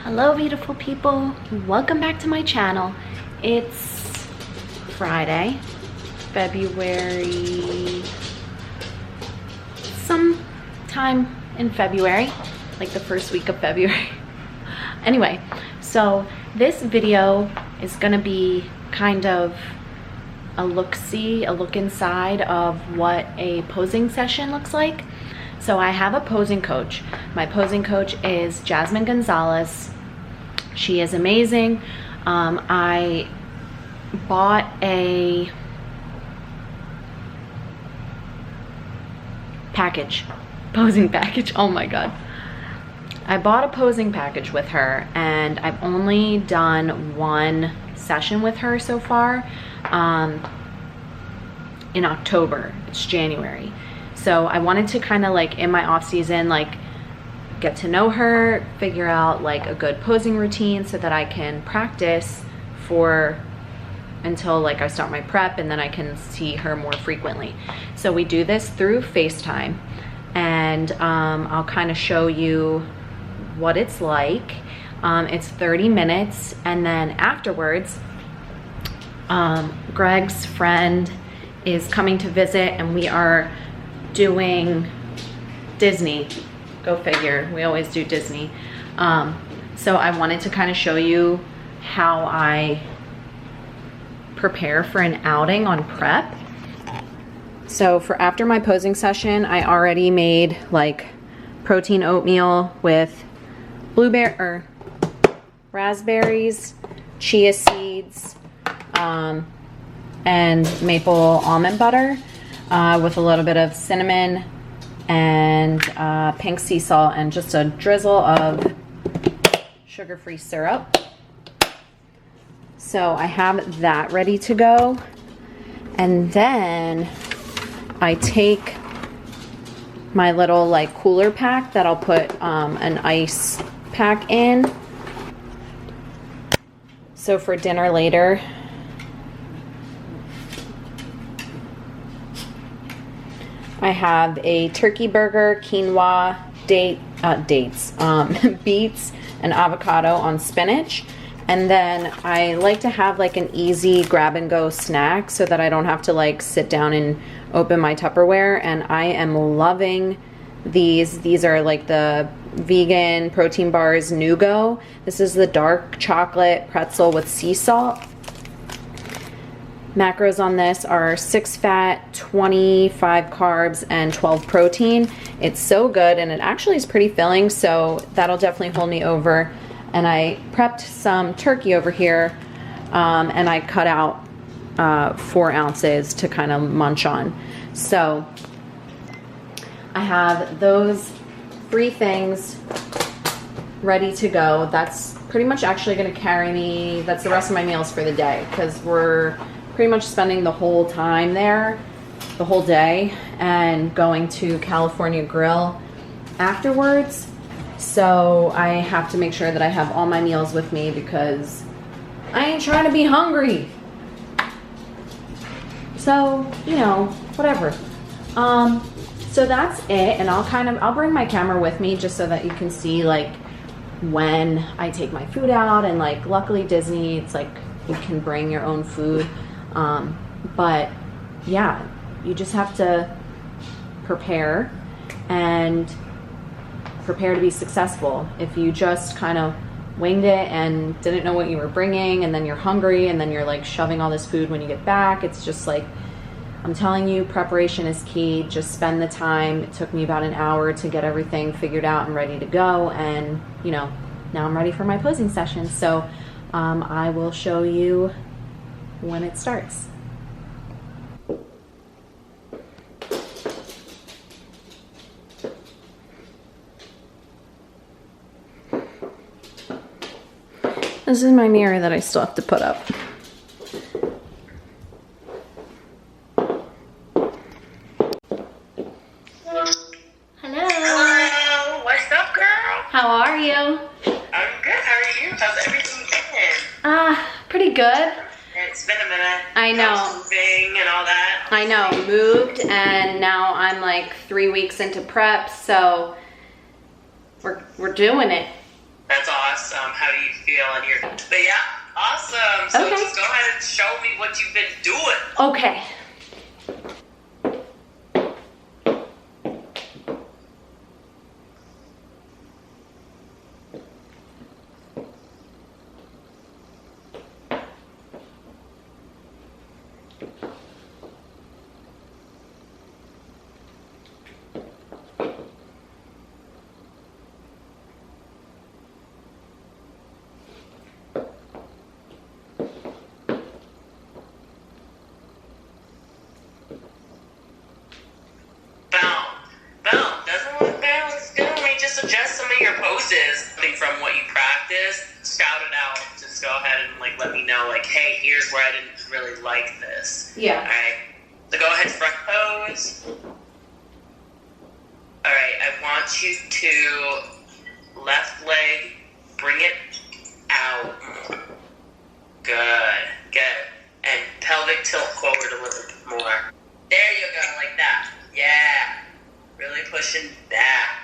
Hello beautiful people, welcome back to my channel. It's Friday, February, sometime in February, like the first week of February. Anyway, so this video is gonna be kind of a look-see, a look inside of what a posing session looks like. So I have a posing coach. My posing coach is Jasmine Gonzalez. She is amazing. I bought a posing package. Oh my God. I bought a posing package with her and I've only done one session with her so far in October. It's January. So I wanted to kind of like in my off season, like get to know her, figure out like a good posing routine so that I can practice until like I start my prep, and then I can see her more frequently. So we do this through FaceTime, and I'll kind of show you what it's like. It's 30 minutes, and then afterwards, Greg's friend is coming to visit and we are doing Disney. Go figure, we always do Disney. So I wanted to kind of show you how I prepare for an outing on prep. So for after my posing session, I already made like protein oatmeal with raspberries, chia seeds, and maple almond butter with a little bit of cinnamon and pink sea salt and just a drizzle of sugar-free syrup. So I have that ready to go. And then I take my little like cooler pack that I'll put an ice pack in. So for dinner later, I have a turkey burger, quinoa, beets, and avocado on spinach. And then I like to have like an easy grab and go snack so that I don't have to like sit down and open my Tupperware. And I am loving these. These are like the vegan protein bars Nugo. This is the dark chocolate pretzel with sea salt. Macros on this are 6 fat, 25 carbs, and 12 protein. It's so good, and it actually is pretty filling, so that'll definitely hold me over. And I prepped some turkey over here, and I cut out 4 ounces to kind of munch on. So I have those 3 things ready to go. That's pretty much actually going to carry me, that's the rest of my meals for the day, because we're pretty much spending the whole time there, the whole day, and going to California Grill afterwards. So I have to make sure that I have all my meals with me because I ain't trying to be hungry. So, you know, whatever. So that's it, and I'll bring my camera with me just so that you can see like when I take my food out, and like luckily Disney, it's like you can bring your own food. But yeah, you just have to prepare and prepare to be successful. If you just kind of winged it and didn't know what you were bringing, and then you're hungry, and then you're like shoving all this food when you get back, it's just like, I'm telling you, preparation is key. Just spend the time. It took me about an hour to get everything figured out and ready to go, and you know, now I'm ready for my posing session. So I will show you when it starts. This is my mirror that I still have to put up. Hello. Hello. What's up, girl? How are you? I'm good. How are you? How's everything been? Pretty good. It's been a minute. I know. House moving and all that. I know. Moved, and now I'm like 3 weeks into prep, so we're doing it. That's awesome. on here. But yeah, awesome. So Okay. just go ahead and show me what you've been doing. Okay. Suggest some of your poses from what you practiced. Shout it out. Just go ahead and like let me know, like, hey, here's where I didn't really like this. Yeah. All right. So go ahead, front pose. All right. I want you to left leg, bring it out. Good. Good. And pelvic tilt forward a little bit more. There you go, like that. Yeah. Really pushing back.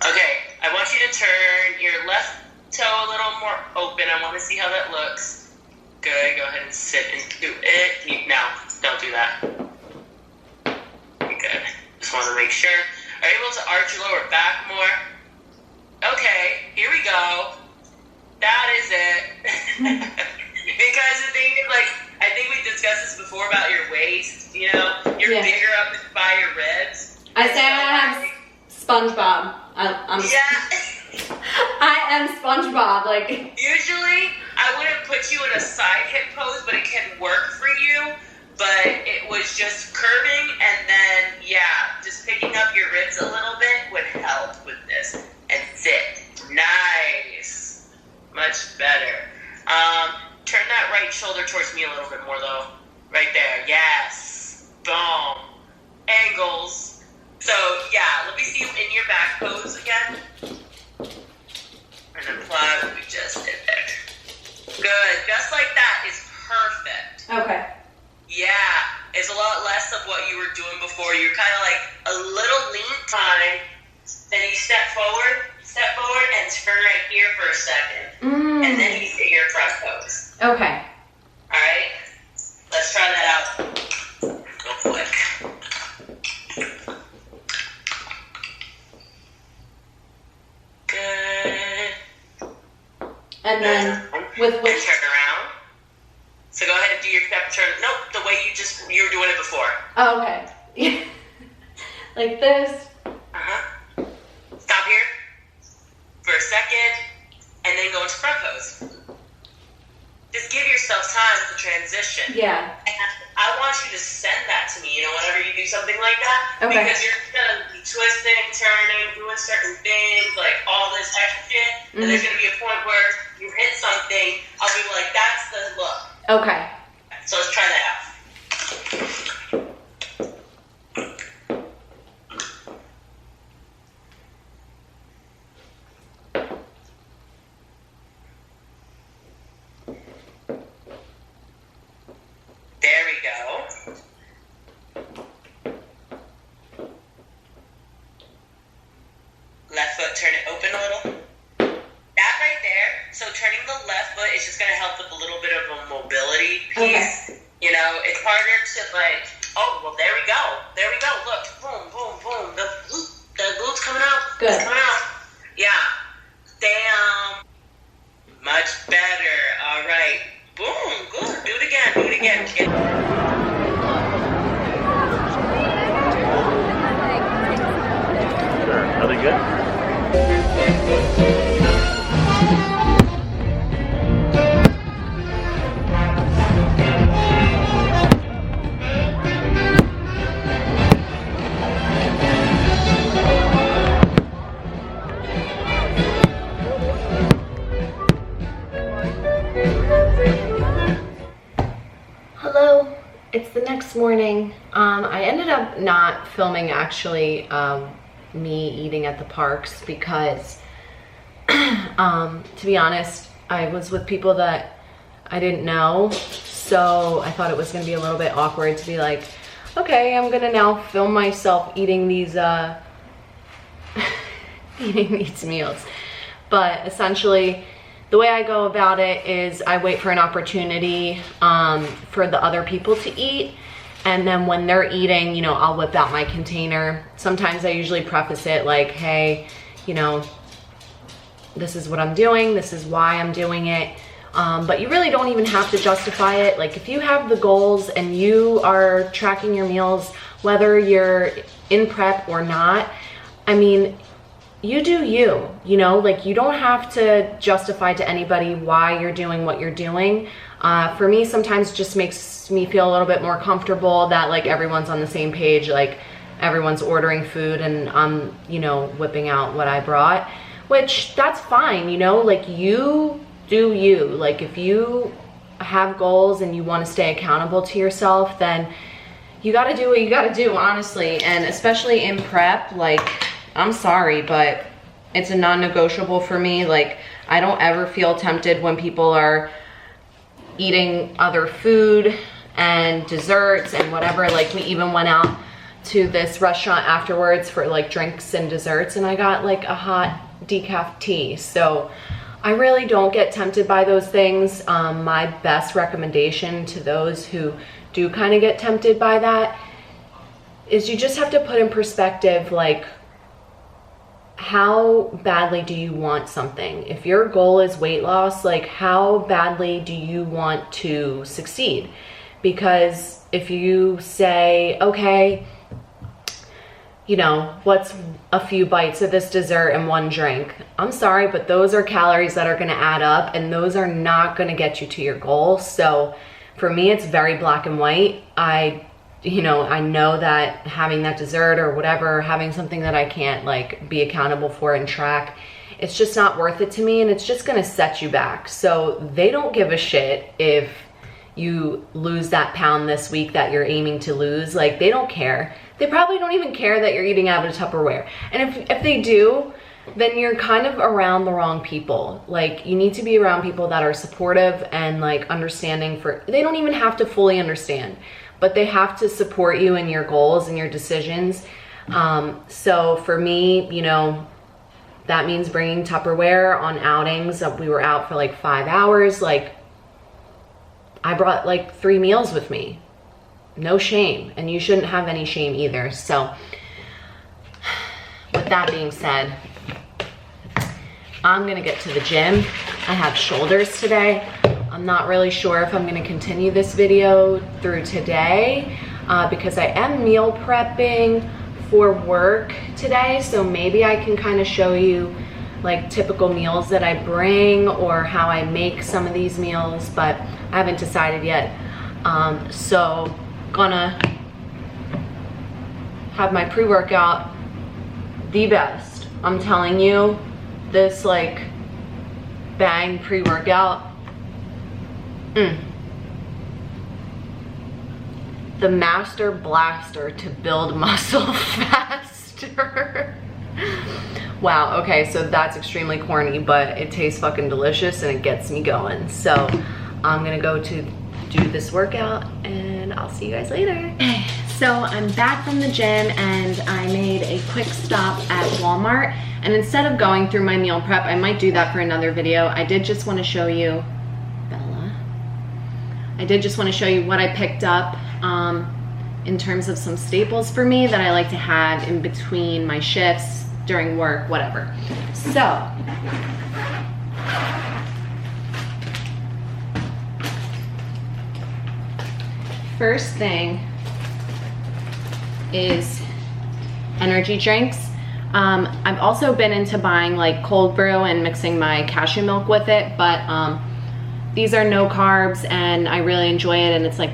Okay, I want you to turn your left toe a little more open. I want to see how that looks. Good, go ahead and sit into it. Now, don't do that. Good. Just want to make sure. Are you able to arch your lower back more? Okay, here we go. That is it. Because the thing is, like, I think we discussed this before about your waist. You know, you're bigger up by your ribs. I say I have SpongeBob. I am SpongeBob. Like, usually, I wouldn't put you in a side hip pose, but it can work for you. But it was just curving, and then just picking up your ribs a little bit would help with this. And sit. Nice. Much better. Turn that right shoulder towards me a little bit more, though. Right there. Yes. Boom. Angles. So, let me see you in your back pose again. And apply what we just did there. Good. Just like that is perfect. okay. Yeah. It's a lot less of what you were doing before. You're kind of like a little lean time. Then you step forward, and turn right here for a second. And then you get your front pose. Okay. All right? Let's try that out real quick. Good. And then with and turn around. So go ahead and do your step turn. Nope, the way you were doing it before. Oh, okay. Like this. Stop here for a second, and then go into front pose. Just give yourself time to transition. Yeah. And I want you to send that to me, whenever you do something like that. Okay. Because you're going to be twisting, turning, doing certain things, like all this extra shit. And there's going to be a point where you hit something, I'll be like, that's the look. Okay. So let's try that out. There we go. Left foot, turn it open a little. That right there, so turning the left foot is just going to help with a little bit of a mobility piece. Okay. It's harder to there we go. There we go. Look, boom, boom, boom. The glute's coming out. Good. It's coming out. Yeah. Damn. Much better. All right. Boom. Good. Do it again. Do it again. Sure. Are they good? Hello. It's the next morning. I ended up not filming actually me eating at the parks because to be honest, I was with people that I didn't know, so I thought it was gonna be a little bit awkward to be like, okay, I'm gonna now film myself eating these eating these meals. But essentially, the way I go about it is I wait for an opportunity for the other people to eat. And then when they're eating, you know, I'll whip out my container. Sometimes I usually preface it like, hey, you know, this is what I'm doing. This is why I'm doing it. But you really don't even have to justify it. Like if you have the goals and you are tracking your meals, whether you're in prep or not, I mean, you do you know, like you don't have to justify to anybody why you're doing what you're doing. For me, sometimes it just makes me feel a little bit more comfortable that like everyone's on the same page, like everyone's ordering food and I'm, you know, whipping out what I brought, which that's fine, you know, like you do you. Like if you have goals and you want to stay accountable to yourself, then you got to do what you got to do, honestly. And especially in prep, like, I'm sorry, but it's a non-negotiable for me. Like, I don't ever feel tempted when people are eating other food and desserts and whatever. Like, we even went out to this restaurant afterwards for like drinks and desserts, and I got like a hot decaf tea. So I really don't get tempted by those things. My best recommendation to those who do kind of get tempted by that is you just have to put in perspective, like, how badly do you want something? If your goal is weight loss, like how badly do you want to succeed? Because if you say, okay, you know, what's a few bites of this dessert and one drink? I'm sorry, but those are calories that are gonna add up and those are not gonna get you to your goal. So for me, it's very black and white. I know that having that dessert or whatever, having something that I can't like be accountable for and track, it's just not worth it to me and it's just gonna set you back. So they don't give a shit if you lose that pound this week that you're aiming to lose. Like, they don't care. They probably don't even care that you're eating out of a Tupperware. And if they do, then you're kind of around the wrong people. Like, you need to be around people that are supportive and like understanding they don't even have to fully understand, but they have to support you in your goals and your decisions. So for me, you know, that means bringing Tupperware on outings. We were out for like 5 hours. Like, I brought like 3 meals with me. No shame. And you shouldn't have any shame either. So with that being said, I'm gonna get to the gym. I have shoulders today. I'm not really sure if I'm gonna continue this video through today because I am meal prepping for work today. So maybe I can kind of show you like typical meals that I bring or how I make some of these meals, but I haven't decided yet. So gonna have my pre-workout, the best. I'm telling you, this like Bang pre-workout, the master blaster to build muscle faster. Wow, okay, so that's extremely corny, but it tastes fucking delicious and it gets me going. So I'm gonna go to do this workout and I'll see you guys later. So I'm back from the gym and I made a quick stop at Walmart. And instead of going through my meal prep, I might do that for another video. I did just want to show you, Bella, I did just want to show you what I picked up in terms of some staples for me that I like to have in between my shifts, during work, whatever. So, first thing is energy drinks. I've also been into buying like cold brew and mixing my cashew milk with it, but these are no carbs and I really enjoy it, and it's like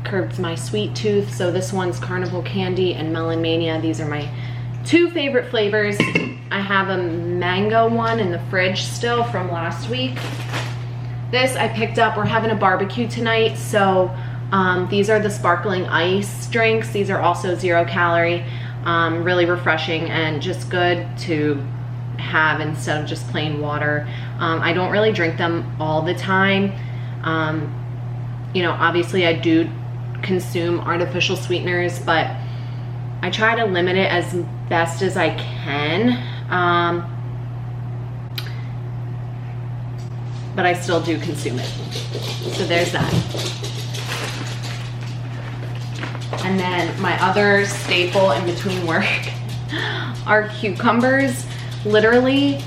curbs my sweet tooth. So this one's Carnival Candy and Melon Mania. These are my 2 favorite flavors. I have a mango one in the fridge still from last week. This I picked up, we're having a barbecue tonight, so these are the sparkling ice drinks. These are also 0 calorie. Really refreshing and just good to have instead of just plain water. I don't really drink them all the time. You know, obviously I do consume artificial sweeteners, but I try to limit it as best as I can. But I still do consume it. So there's that. And then my other staple in between work are cucumbers. Literally,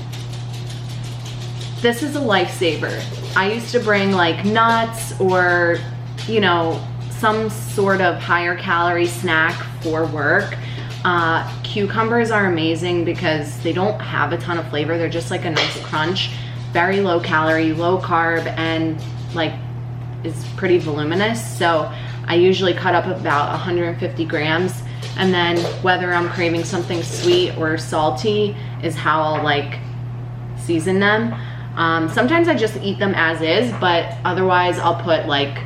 this is a lifesaver. I used to bring like nuts or, you know, some sort of higher calorie snack for work. Cucumbers are amazing because they don't have a ton of flavor. They're just like a nice crunch, very low calorie, low carb, and like is pretty voluminous. So I usually cut up about 150 grams, and then whether I'm craving something sweet or salty is how I'll like season them. Sometimes I just eat them as is, but otherwise I'll put like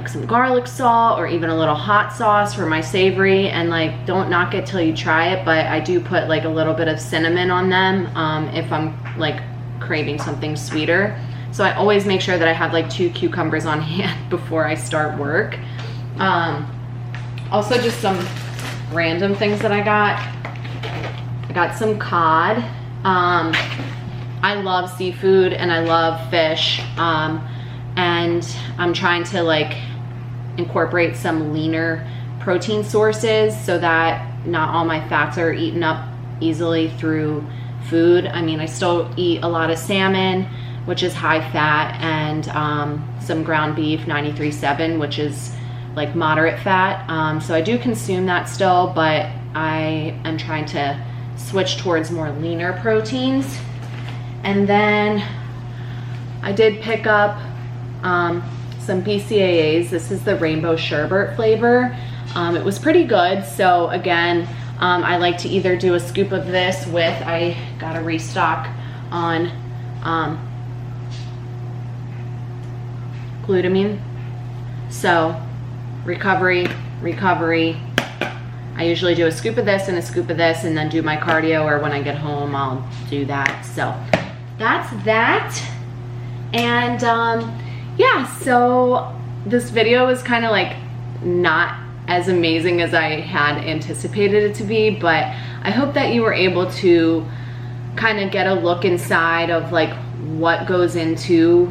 some garlic salt or even a little hot sauce for my savory, and like don't knock it till you try it, but I do put like a little bit of cinnamon on them if I'm like craving something sweeter. So I always make sure that I have like 2 cucumbers on hand before I start work. Also just some random things that I got some cod. I love seafood and I love fish, and I'm trying to like incorporate some leaner protein sources so that not all my fats are eaten up easily through food. I mean, I still eat a lot of salmon, which is high fat, and some ground beef, 93.7, which is like moderate fat. So I do consume that still, but I am trying to switch towards more leaner proteins. And then I did pick up some BCAAs. This is the rainbow sherbet flavor. It was pretty good. So again, I like to either do a scoop of this with, I got a restock on glutamine. So recovery. I usually do a scoop of this and a scoop of this, and then do my cardio, or when I get home I'll do that. So that's that. And yeah, so this video was kind of like not as amazing as I had anticipated it to be, but I hope that you were able to kind of get a look inside of like what goes into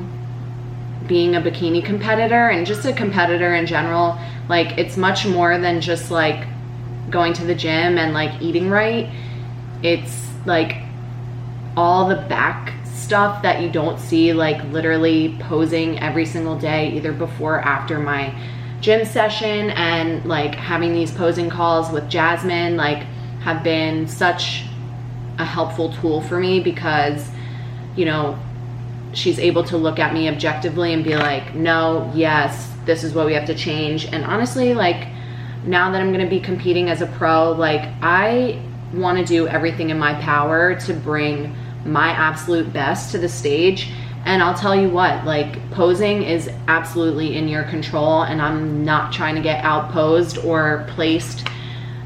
being a bikini competitor, and just a competitor in general. Like, it's much more than just like going to the gym and like eating right. It's like all the back stuff that you don't see, like literally posing every single day, either before or after my gym session, and like having these posing calls with Jasmine like have been such a helpful tool for me, because, you know, she's able to look at me objectively and be like, no, yes, this is what we have to change. And honestly, like, now that I'm going to be competing as a pro, like, I want to do everything in my power to bring my absolute best to the stage. And I'll tell you what, like, posing is absolutely in your control, and I'm not trying to get outposed or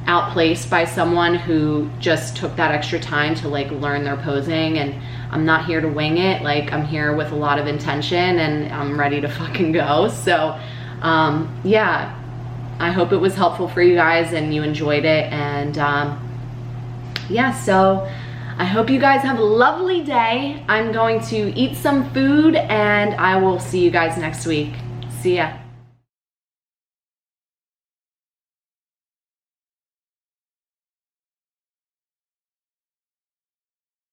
outplaced by someone who just took that extra time to like learn their posing. And I'm not here to wing it. Like, I'm here with a lot of intention, and I'm ready to fucking go. So yeah, I hope it was helpful for you guys and you enjoyed it. And yeah, so I hope you guys have a lovely day. I'm going to eat some food, and I will see you guys next week. See ya.